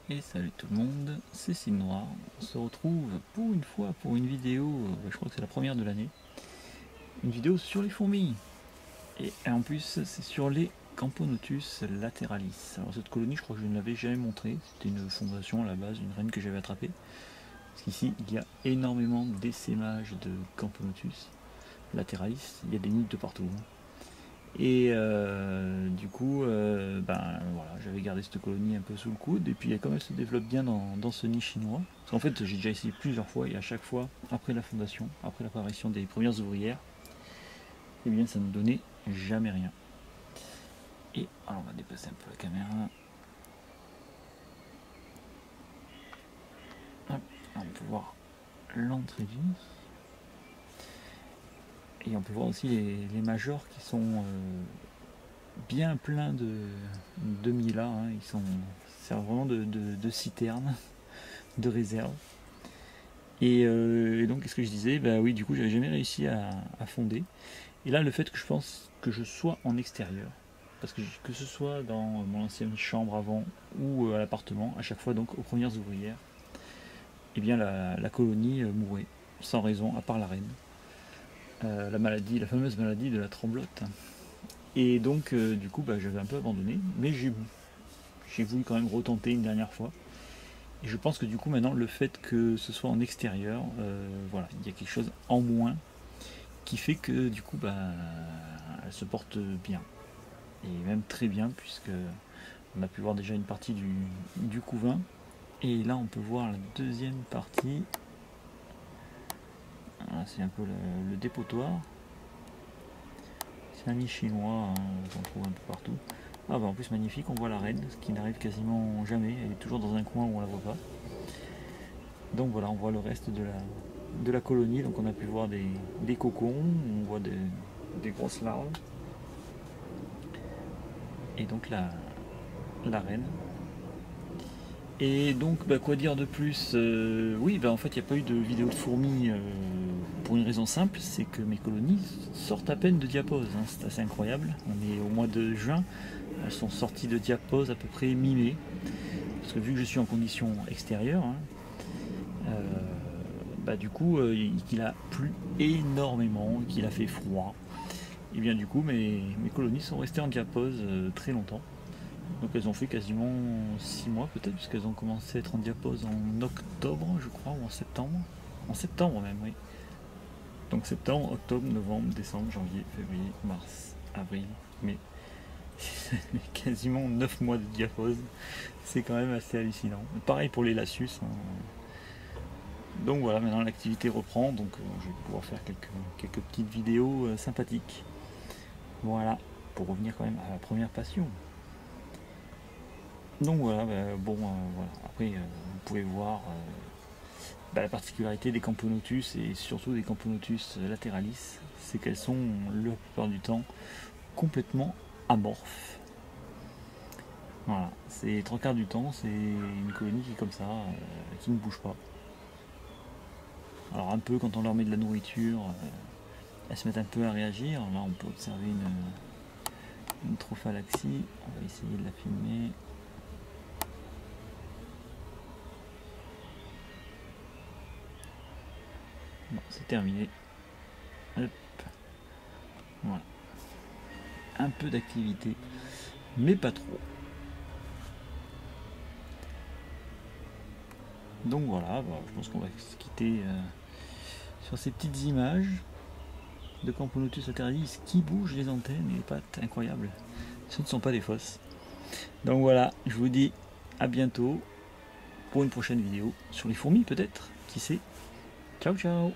Et salut tout le monde, c'est Cine Noir. On se retrouve pour une fois pour une vidéo, je crois que c'est la première de l'année, une vidéo sur les fourmis. Et en plus c'est sur les Camponotus lateralis. Alors cette colonie, je crois que je ne l'avais jamais montré, c'était une fondation à la base, une reine que j'avais attrapée. Parce qu'ici il y a énormément d'essaimage de Camponotus lateralis, il y a des nids de partout. Et du coup, voilà, j'avais gardé cette colonie un peu sous le coude, et puis comme elle se développe bien dans ce nid chinois, parce qu'en fait j'ai déjà essayé plusieurs fois, et à chaque fois, après la fondation, après l'apparition des premières ouvrières, eh bien ça ne donnait jamais rien. Et alors on va dépasser un peu la caméra. Hop, on peut voir l'entrée du nid. Et on peut voir aussi les majors qui sont bien pleins de Mila, hein. Ils sont servent vraiment de citerne, de réserve. Et donc, qu'est-ce que je disais? Bah oui, du coup, j'avais jamais réussi à fonder. Et là, le fait que je pense que je sois en extérieur, parce que ce soit dans mon ancienne chambre avant ou à l'appartement, à chaque fois donc aux premières ouvrières, eh bien la colonie mourait sans raison, à part la reine. La maladie, la fameuse maladie de la tremblote. Et donc, du coup, j'avais un peu abandonné, mais j'ai voulu quand même retenter une dernière fois. Et je pense que du coup maintenant le fait que ce soit en extérieur, voilà, il y a quelque chose en moins qui fait que du coup elle se porte bien. Et même très bien puisque on a pu voir déjà une partie du couvain. Et là on peut voir la deuxième partie. Voilà, c'est un peu le dépotoir. C'est un nid chinois, hein, on trouve un peu partout. Ah bah en plus magnifique, on voit la reine, ce qui n'arrive quasiment jamais, elle est toujours dans un coin où on la voit pas. Donc voilà, on voit le reste de la colonie. Donc on a pu voir des cocons, on voit des grosses larves. Et donc la reine. Et donc quoi dire de plus? Oui, en fait il n'y a pas eu de vidéo de fourmis pour une raison simple, c'est que mes colonies sortent à peine de diapause, hein. C'est assez incroyable. On est au mois de juin, elles sont sorties de diapause à peu près mi-mai. Parce que vu que je suis en condition extérieure, hein, du coup, qu'il a plu énormément, qu'il a fait froid, et bien du coup mes colonies sont restées en diapause très longtemps. Donc elles ont fait quasiment 6 mois peut-être, puisqu'elles ont commencé à être en diapause en octobre, je crois, ou en septembre. En septembre même, oui. Donc septembre, octobre, novembre, décembre, janvier, février, mars, avril, mai. Quasiment 9 mois de diapause. C'est quand même assez hallucinant. Pareil pour les Lasius, hein. Donc voilà, maintenant l'activité reprend, donc je vais pouvoir faire quelques petites vidéos sympathiques. Voilà, pour revenir quand même à la première passion. Donc voilà, voilà. Après vous pouvez voir la particularité des Camponotus et surtout des Camponotus lateralis, c'est qu'elles sont la plupart du temps complètement amorphes. Voilà, c'est 3/4 du temps, c'est une colonie qui est comme ça, qui ne bouge pas. Alors un peu quand on leur met de la nourriture, elles se mettent un peu à réagir. Là on peut observer une trophalaxie, on va essayer de la filmer. Bon, c'est terminé. Hop. Voilà. Un peu d'activité, mais pas trop. Donc voilà, je pense qu'on va se quitter sur ces petites images de Camponotus lateralis qui bougent les antennes et les pattes, incroyables. Ce ne sont pas des fosses. Donc voilà, je vous dis à bientôt pour une prochaine vidéo sur les fourmis peut-être, qui sait. Ciao ciao.